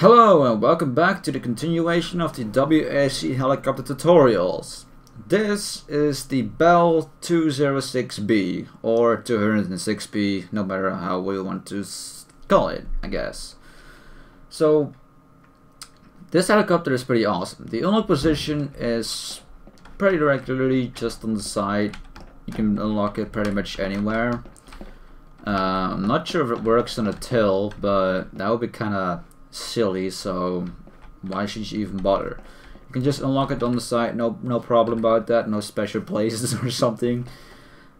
Hello and welcome back to the continuation of the WAC helicopter tutorials. This is the Bell 206B or 206B, no matter how we want to call it, I guess. So this helicopter is pretty awesome. The unlock position is pretty regularly just on the side. You can unlock it pretty much anywhere. I'm not sure if it works on a till, but that would be kind of silly, so why should you even bother? You can just unlock it on the side, no problem about that, no special places or something.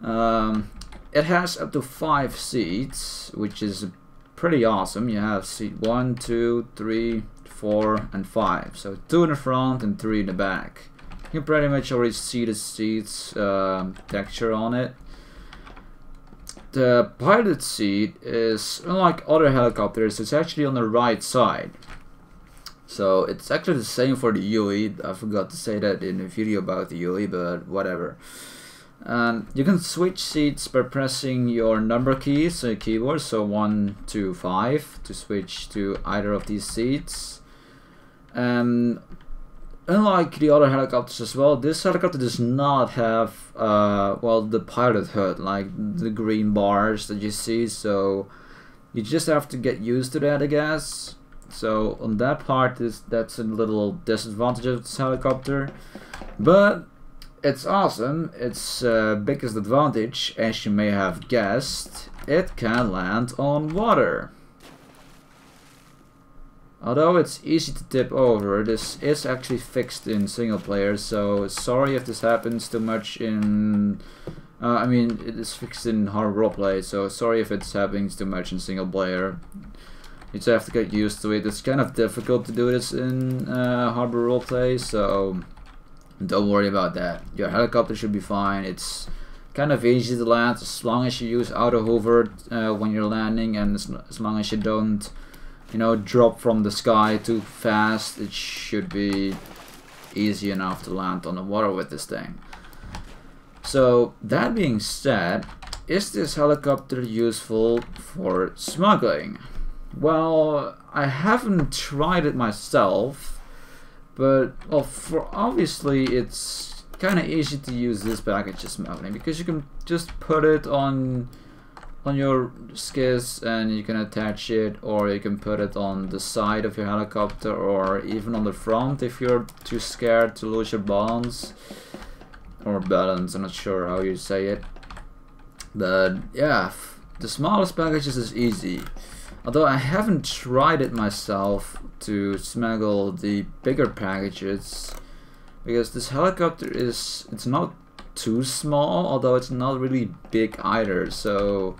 It has up to 5 seats, which is pretty awesome. You have seat 1, 2, 3, 4 and 5, so 2 in the front and 3 in the back. You can pretty much already see the seats texture on it. The pilot seat is, unlike other helicopters, it's actually on the right side. So it's actually the same for the UE. I forgot to say that in the video about the UE, but whatever. You can switch seats by pressing your number keys on your keyboard, so 1, 2, 5 to switch to either of these seats. Unlike the other helicopters as well, this helicopter does not have well, the pilot HUD, like the green bars that you see, so you just have to get used to that, I guess. So on that part, that's a little disadvantage of this helicopter, but it's awesome. Its biggest advantage, as you may have guessed, it can land on water. Although it's easy to tip over, this is actually fixed in single player, so sorry if this happens too much in... I mean, it is fixed in hard roleplay, so sorry if it's happening too much in single player. You just have to get used to it. It's kind of difficult to do this in harbor roleplay, so don't worry about that. Your helicopter should be fine. It's kind of easy to land as long as you use auto hover when you're landing, and as long as you don't, you know, drop from the sky too fast. It should be easy enough to land on the water with this thing. So that being said, is this helicopter useful for smuggling? Well, I haven't tried it myself, but well, for obviously it's kind of easy to use this package as smuggling, because you can just put it on your skis and you can attach it, or you can put it on the side of your helicopter, or even on the front if you're too scared to lose your balance, or balance, I'm not sure how you say it. But yeah, the smallest packages is easy, although I haven't tried it myself to smuggle the bigger packages, because this helicopter it's not too small, although it's not really big either, so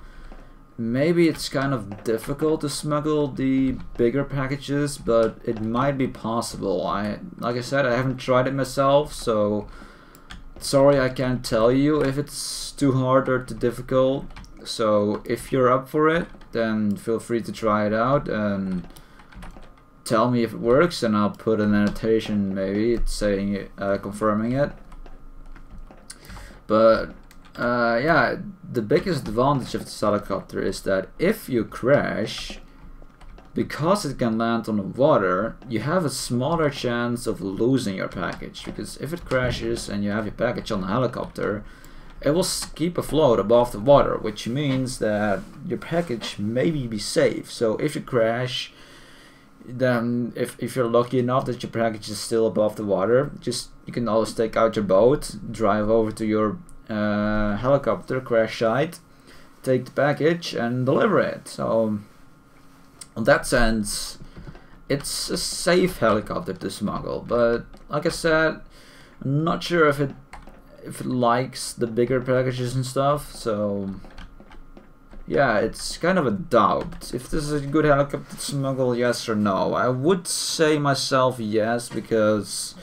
maybe it's kind of difficult to smuggle the bigger packages, but it might be possible. Like I said, I haven't tried it myself, so sorry I can't tell you if it's too hard or too difficult. So if you're up for it, then feel free to try it out and tell me if it works, and I'll put an annotation maybe saying it, confirming it. But yeah, the biggest advantage of this helicopter is that if you crash, because it can land on the water, you have a smaller chance of losing your package, because if it crashes and you have your package on the helicopter, it will keep afloat above the water, which means that your package may be safe. So if you crash, then if you're lucky enough that your package is still above the water, you can always take out your boat, drive over to your helicopter crash site, take the package and deliver it. So in that sense, it's a safe helicopter to smuggle. But like I said, I'm not sure if it likes the bigger packages and stuff, so yeah, it's kind of a doubt if this is a good helicopter to smuggle, yes or no. I would say myself yes, because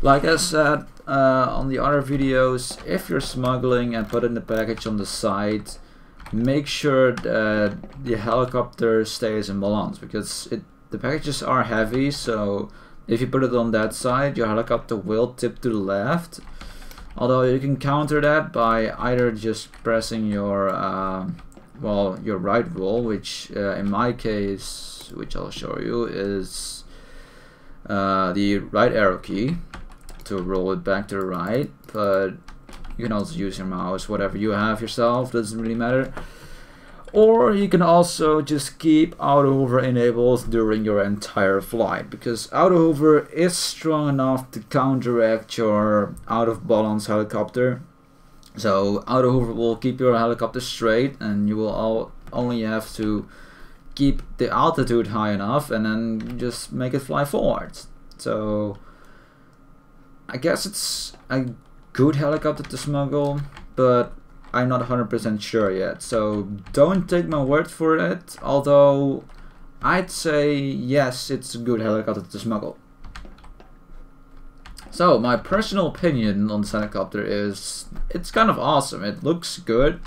like I said on the other videos, if you're smuggling and putting the package on the side, make sure that the helicopter stays in balance, because the packages are heavy, so if you put it on that side, your helicopter will tip to the left. Although you can counter that by either just pressing your well, your right wall, which in my case which I'll show you, is the right arrow key to roll it back to the right, but you can also use your mouse, whatever you have yourself, doesn't really matter. Or you can also just keep auto hover enabled during your entire flight, because auto hover is strong enough to counteract your out of balance helicopter. So auto hover will keep your helicopter straight, and you will only have to keep the altitude high enough and then just make it fly forward. So I guess it's a good helicopter to smuggle, but I'm not 100% sure yet, so don't take my word for it, although I'd say yes, it's a good helicopter to smuggle. So my personal opinion on this helicopter is it's kind of awesome. It looks good.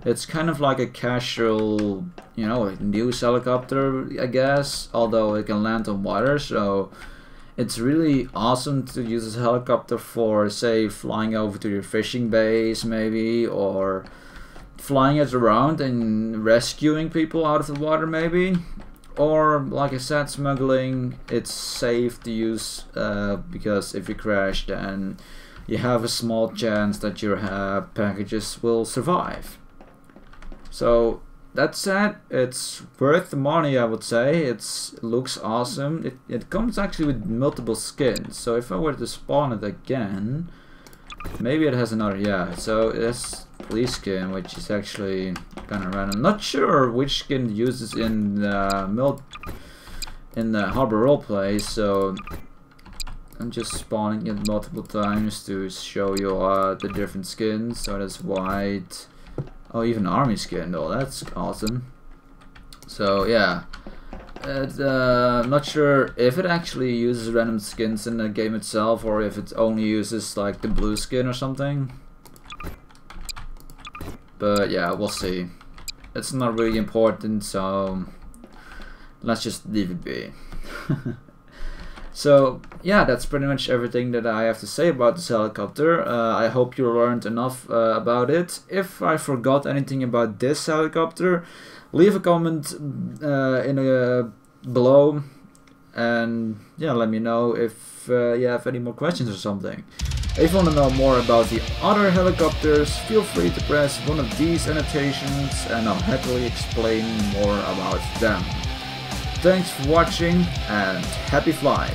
It's kind of like a casual, you know, news helicopter, I guess, although it can land on water, so it's really awesome to use this helicopter for, say, flying over to your fishing base maybe, or flying it around and rescuing people out of the water maybe. Or, like I said, smuggling. It's safe to use because if you crash, then you have a small chance that your packages will survive. So that said, it's worth the money, I would say. It looks awesome. It comes actually with multiple skins. So if I were to spawn it again, maybe it has another, yeah. So it has police skin, which is actually kind of random. Not sure which skin it uses in the harbor roleplay. So I'm just spawning it multiple times to show you the different skins. So that's white. Oh, even army skin though, that's awesome. So yeah, not sure if it actually uses random skins in the game itself, or if it only uses like the blue skin or something. But yeah, we'll see. It's not really important, so let's just leave it be. So yeah, that's pretty much everything that I have to say about this helicopter. I hope you learned enough about it. If I forgot anything about this helicopter, leave a comment below, and yeah, let me know if you have any more questions or something. If you want to know more about the other helicopters, feel free to press one of these annotations and I'll happily explain more about them. Thanks for watching and happy flying!